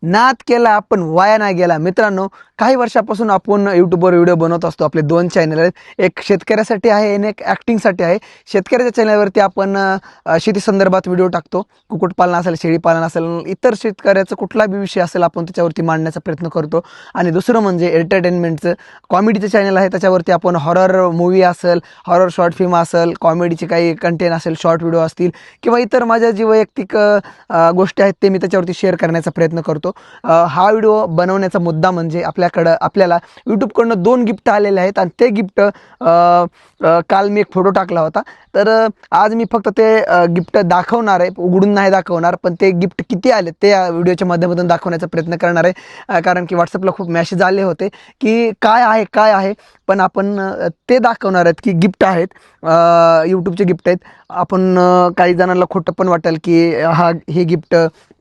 नाद केला आपण वाया नाही गेला. मित्रांनो, काही वर्षापासून आपण यूट्यूबवर व्हिडिओ बनवत असतो. आपले दोन चॅनल आहेत, एक शेतकऱ्यासाठी आहे आणि एक ॲक्टिंगसाठी आहे. शेतकऱ्याच्या चॅनलवरती आपण शेती संदर्भात व्हिडिओ टाकतो. कुक्कुटपालन असेल, शेळीपालन असेल, इतर शेतकऱ्याचा कुठला बी विषय असेल आपण त्याच्यावरती मांडण्याचा प्रयत्न करतो. आणि दुसरं म्हणजे एंटरटेनमेंटचं कॉमेडीचं चॅनल आहे. त्याच्यावरती आपण हॉरर मूव्ही असेल, हॉरर शॉर्ट फिल्म असेल, कॉमेडीचे काही कंटेंट असेल, शॉर्ट व्हिडिओ असतील किंवा इतर माझ्या जी वैयक्तिक गोष्टी आहेत ते मी त्याच्यावरती शेअर करण्याचा प्रयत्न करतो. हा व्हिडिओ बनवण्याचा मुद्दा म्हणजे आपल्याला यूट्यूबकडनं 2 गिफ्ट आलेले आहेत आणि ते गिफ्ट काल मी एक फोटो टाकला होता. तर आज मी फक्त ते गिफ्ट दाखवणार आहे, उघडून नाही दाखवणार, पण ते गिफ्ट किती आले ते व्हिडिओच्या माध्यमातून दाखवण्याचा प्रयत्न करणार आहे. कारण की व्हॉट्सअपला खूप मेसेज आले होते की काय आहे, पण आपण ते दाखवणार आहेत की गिफ्ट आहेत, यूट्यूबचे गिफ्ट आहेत. आपण काही जणांना खोटं पण वाटेल की हे गिफ्ट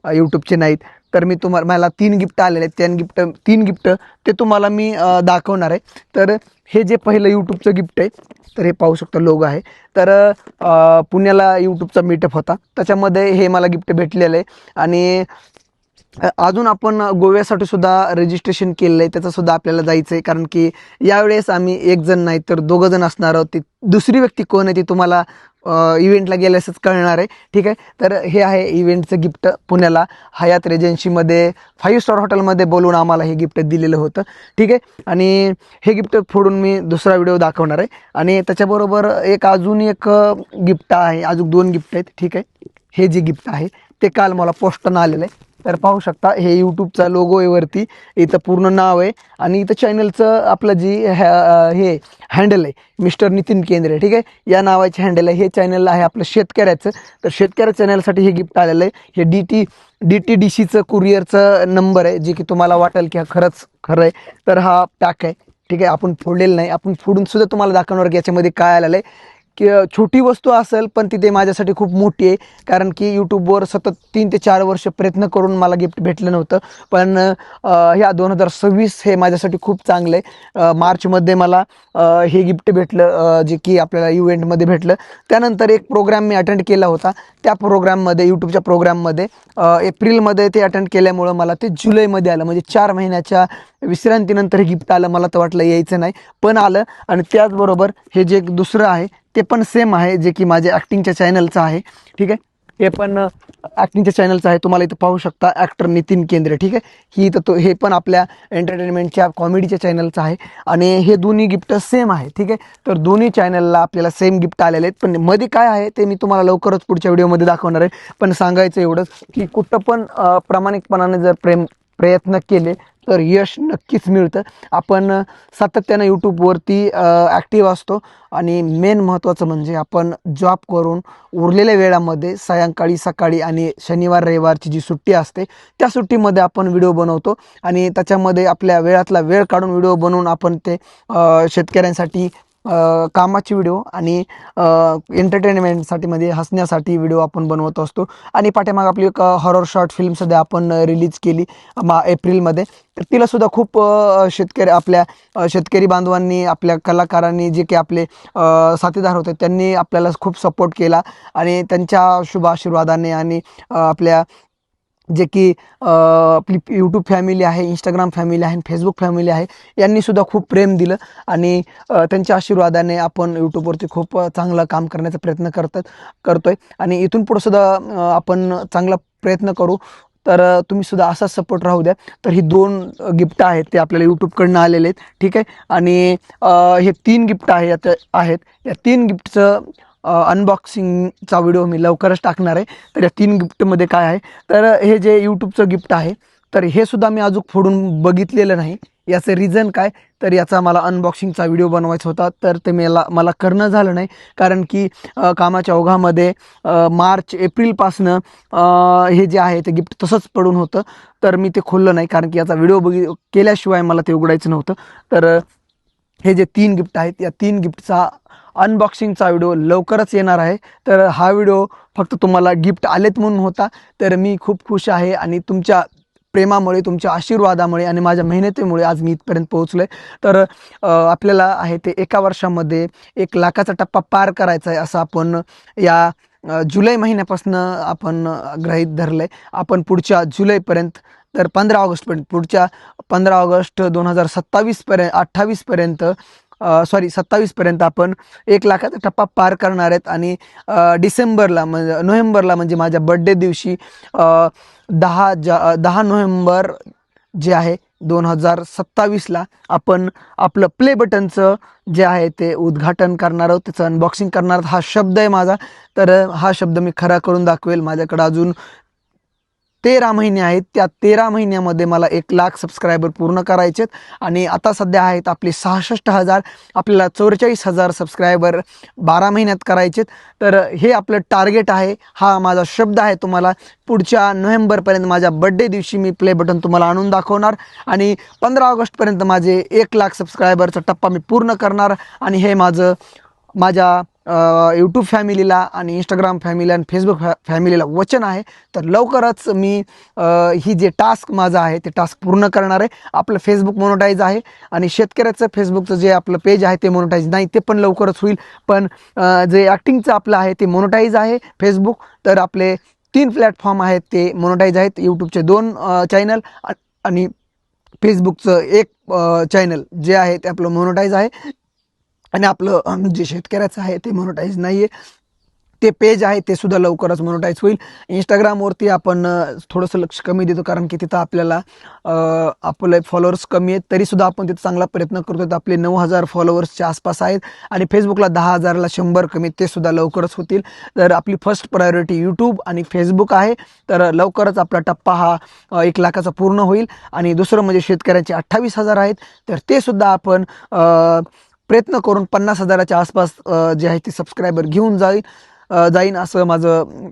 यूट्यूबचे नाहीत. तर मला 3 गिफ्ट आलेले आहेत. 3 गिफ्ट ते तुम्हाला मी दाखवणार आहे. तर हे जे पहिलं यूट्यूबचं गिफ्ट आहे, तर हे पाहू शकता लोगो आहे. तर पुण्याला यूट्यूबचा मीटअप होता, त्याच्यामध्ये हे मला गिफ्ट भेटलेलं आहे. आणि अजून आपण गोव्यासाठी सुद्धा रजिस्ट्रेशन केलेलं आहे, त्याचंसुद्धा आपल्याला जायचं आहे. कारण की यावेळेस आम्ही 1 जण नाही तर 2 जण असणार आहोत. ती दुसरी व्यक्ती कोण आहे ती तुम्हाला इव्हेंटला गेल्यासच कळणार आहे. ठीक आहे. तर हे आहे इव्हेंटचं गिफ्ट. पुण्याला हयात रेजन्सीमध्ये 5 स्टार हॉटेलमध्ये बोलवून आम्हाला हे गिफ्ट दिलेलं होतं. ठीक आहे. आणि हे गिफ्ट फोडून मी दुसरा व्हिडिओ दाखवणार आहे. आणि त्याच्याबरोबर अजून एक गिफ्ट आहे, अजून 2 गिफ्ट आहेत. ठीक आहे. हे जे गिफ्ट आहे ते काल मला पोस्टनं आलेलं आहे. तर पाहू शकता, हे यूट्यूबचा लोगो आहे वरती, इथं पूर्ण नाव आहे आणि इथं चॅनलचं आपलं हे हँडल आहे मिस्टर नितीन केंद्रे. ठीक आहे. या नावाचे हँडल आहे. हे चॅनल आहे आपलं शेतकऱ्याचं. तर शेतकऱ्या चॅनलसाठी हे गिफ्ट आलेलं आहे. हे DTDCचं कुरिअरचं नंबर आहे, जे की तुम्हाला वाटेल की खरंच खरं आहे. तर हा पॅक आहे. ठीक आहे. आपण फोडलेलं नाही, आपण फोडून सुद्धा तुम्हाला दाखवणार की याच्यामध्ये काय आलेलं आहे. की छोटी वस्तू असेल पण ती माझ्यासाठी खूप मोठी आहे. कारण की यूट्यूबवर सतत 3 ते 4 वर्ष प्रयत्न करून मला गिफ्ट भेटलं नव्हतं. पण ह्या 2026 हे माझ्यासाठी खूप चांगलं आहे. मार्चमध्ये मला हे गिफ्ट भेटलं, जे की आपल्याला इव्हेंटमध्ये भेटलं. त्यानंतर एक प्रोग्राम मी अटेंड केला होता. त्या प्रोग्राममध्ये, यूट्यूबच्या प्रोग्राममध्ये एप्रिलमध्ये ते अटेंड केल्यामुळं मला ते जुलैमध्ये आलं. म्हणजे 4 महिन्याच्या विश्रांतीनंतर हे गिफ्ट आलं. मला तर वाटलं यायचं नाही, पण आलं. आणि त्याचबरोबर हे जे एक दुसरं आहे ते पण सेम आहे, जे की माझ्या ॲक्टिंगच्या चॅनलचं आहे. ठीक आहे. हे पण ॲक्टिंगच्या चॅनलचं आहे. तुम्हाला इथं पाहू शकता ॲक्टर नितीन केंद्रे. ठीक आहे. हे पण आपल्या एंटरटेनमेंटच्या कॉमेडीच्या चॅनलचं आहे. आणि हे दोन्ही गिफ्ट सेम आहे. ठीक आहे. तर दोन्ही चॅनलला आपल्याला सेम गिफ्ट आलेले आहेत. पण मध्ये काय आहे ते मी तुम्हाला लवकरच पुढच्या व्हिडिओमध्ये दाखवणार आहे. पण सांगायचं एवढंच की कुठं पण प्रामाणिकपणाने जर प्रयत्न केले तर यश नक्कीच मिळतं. आपण सातत्यानं यूट्यूबवरती ॲक्टिव्ह असतो. आणि मेन महत्त्वाचं म्हणजे आपण जॉब करून उरलेल्या वेळामध्ये सायंकाळी, सकाळी आणि शनिवार रविवारची जी सुट्टी असते त्या सुट्टीमध्ये आपण व्हिडिओ बनवतो. आणि त्याच्यामध्ये आपल्या वेळातला वेळ काढून व्हिडिओ बनवून आपण ते शेतकऱ्यांसाठी कामाची व्हिडिओ आणि एंटरटेनमेंटसाठी म्हणजे हसण्यासाठी व्हिडिओ आपण बनवत असतो. आणि पाठीमाग आपली एक हॉरर शॉर्ट फिल्मसुद्धा आपण रिलीज केली एप्रिलमध्ये. तर तिलासुद्धा खूप शेतकरी बांधवांनी, आपल्या कलाकारांनी, जे की आपले साथीदार होते, त्यांनी आपल्याला खूप सपोर्ट केला. आणि त्यांच्या शुभ आशीर्वादाने आणि आपल्या जे की आपली यूट्यूब फॅमिली आहे, इंस्टाग्राम फॅमिली आहे, फेसबुक फॅमिली आहे, यांनीसुद्धा खूप प्रेम दिलं. आणि त्यांच्या आशीर्वादाने आपण यूट्यूबवरती खूप चांगलं काम करण्याचा प्रयत्न करतोय. आणि इथून पुढं सुद्धा आपण चांगला प्रयत्न करू. तर तुम्हीसुद्धा असाच सपोर्ट राहू द्या. तर ही 2 गिफ्ट आहेत ते आपल्याला यूट्यूबकडनं आलेले आहेत. ठीक आहे. आणि हे 3 गिफ्ट आहेत. या 3 गिफ्टचं अनबॉक्सिंगचा व्हिडिओ मी लवकरच टाकणार आहे. तर या 3 गिफ्टमध्ये काय आहे, तर हे जे यूट्यूबचं गिफ्ट आहे, तर हे सुद्धा मी अजून फोडून बघितलेलं नाही. याचं रिझन काय, तर याचा मला अनबॉक्सिंगचा व्हिडिओ बनवायचा होता, तर ते मला करणं झालं नाही. कारण की कामाच्या ओघामध्ये मार्च एप्रिलपासनं हे जे आहे ते गिफ्ट तसंच पडून होतं. तर मी ते खोललं नाही, कारण की याचा व्हिडिओ केल्याशिवाय मला ते उघडायचं नव्हतं. तर हे जे 3 गिफ्ट आहेत, या 3 गिफ्टचा अनबॉक्सिंगचा व्हिडिओ लवकरच येणार आहे. तर हा व्हिडिओ फक्त तुम्हाला गिफ्ट आलेत म्हणून होता. तर मी खूप खुश आहे. आणि तुमच्या प्रेमामुळे, तुमच्या आशीर्वादामुळे आणि माझ्या मेहनतीमुळे आज मी इथपर्यंत पोहोचलो आहे. तर आपल्याला आहे ते एका वर्षामध्ये 1 लाखाचा टप्पा पार करायचा आहे, असं आपण या जुलै महिन्यापासून आपण गृहीत धरलं आहे. आपण पुढच्या जुलैपर्यंत तर 15 ऑगस्टपर्यंत, पुढच्या 15 ऑगस्ट 2027 पर्यंत 28 पर्यंत, सॉरी 27 पर्यंत आपण 1 लाखाचा टप्पा पार करणार आहेत. आणि डिसेंबरला म्हणजे नोव्हेंबरला म्हणजे माझ्या बड्डे दिवशी 10 नोव्हेंबर जे आहे 2027ला आपण आपलं प्ले बटनचं जे आहे ते उद्घाटन करणार आहोत, त्याचं अनबॉक्सिंग करणार आहोत. हा शब्द आहे माझा, तर हा शब्द मी खरा करून दाखवेल. माझ्याकडे अजून 13 महिने आहेत. त्या 13 महिन्यामध्ये मला 1 लाख सबस्क्रायबर पूर्ण करायचेत. आणि आता सध्या आहेत आपले 66,000, आपल्याला 44,000 सबस्क्रायबर 12 महिन्यात करायचेत. तर हे आपलं टार्गेट आहे. हा माझा शब्द आहे तुम्हाला. पुढच्या नोव्हेंबरपर्यंत माझ्या बड्डे दिवशी मी प्ले बटन तुम्हाला आणून दाखवणार आणि 15 ऑगस्टपर्यंत माझे 1 लाख सबस्क्रायबरचा टप्पा मी पूर्ण करणार. आणि हे माझ्या यूट्यूब फॅमिलीला आणि इंस्टाग्राम फॅमिली आणि फेसबुक फॅमिलीला वचन आहे. तर लवकरच मी ही जे टास्क माझा आहे ते टास्क पूर्ण करणार आहे. आपलं फेसबुक मोनोटाईज आहे आणि शेतकऱ्याचं फेसबुकचं जे आपलं पेज आहे ते मोनोटाईज नाही, ते पण लवकरच होईल. पण जे ॲक्टिंगचं आपलं आहे ते मोनोटाईज आहे फेसबुक. तर आपले 3 प्लॅटफॉर्म आहेत ते मोनोटाईज आहेत. यूट्यूबचे 2 चॅनल आणि फेसबुकचं 1 चॅनल जे आहे ते आपलं मोनोटाईज आहे. आणि आपलं जे शेतकऱ्याचं आहे ते मोनोटाईज नाही आहे, ते पेज आहे ते सुद्धा लवकरच मोनोटाईज होईल. इंस्टाग्रामवरती आपण थोडंसं लक्ष कमी देतो, कारण की तिथं आपल्याला आपले फॉलोअर्स कमी आहेत, तरीसुद्धा आपण तिथं चांगला प्रयत्न करतो. आपले 9,000 फॉलोअर्सच्या आसपास आहेत. आणि फेसबुकला 10,000ला 100 कमी, ते सुद्धा लवकरच होतील. तर आपली फर्स्ट प्रायोरिटी यूट्यूब आणि फेसबुक आहे. तर लवकरच आपला टप्पा हा 1 लाखाचा पूर्ण होईल. आणि दुसरं म्हणजे शेतकऱ्यांचे 28,000 आहेत, तर ते सुद्धा आपण प्रयत्न करून 50,000च्या आसपास जे आहे ते सबस्क्रायबर घेऊन जाईन असं माझं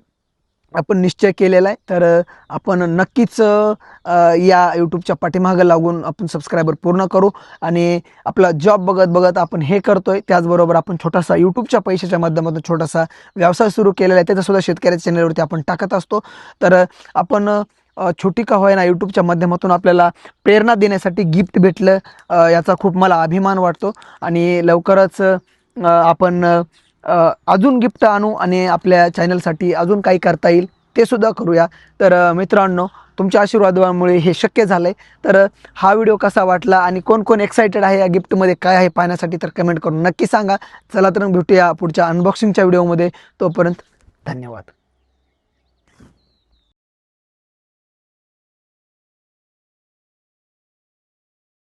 आपण निश्चय केलेला आहे. तर आपण नक्कीच या यूट्यूबच्या पाठीमागं लागून आपण सबस्क्रायबर पूर्ण करू. आणि आपला जॉब बघत बघत आपण हे करतोय, त्याचबरोबर आपण छोटासा यूट्यूबच्या पैशाच्या माध्यमातून छोटासा व्यवसाय सुरू केलेला आहे, त्याचासुद्धा शेतकऱ्याच्या चॅनलवरती आपण टाकत असतो. तर आपण छोटी का होईना यूट्यूबच्या माध्यमातून आपल्याला प्रेरणा देण्यासाठी गिफ्ट भेटलं, याचा खूप मला अभिमान वाटतो. आणि लवकरच आपण अजून गिफ्ट आणू आणि आपल्या चॅनलसाठी अजून काही करता येईल ते सुद्धा करूया. तर मित्रांनो, तुमच्या आशीर्वादामुळे हे शक्य झालं आहे. तर हा व्हिडिओ कसा वाटला आणि कोण कोण एक्सायटेड आहे या गिफ्टमध्ये काय आहे पाहण्यासाठी, तर कमेंट करून नक्की सांगा. चला तर भेटूया पुढच्या अनबॉक्सिंगच्या व्हिडिओमध्ये. तोपर्यंत धन्यवाद.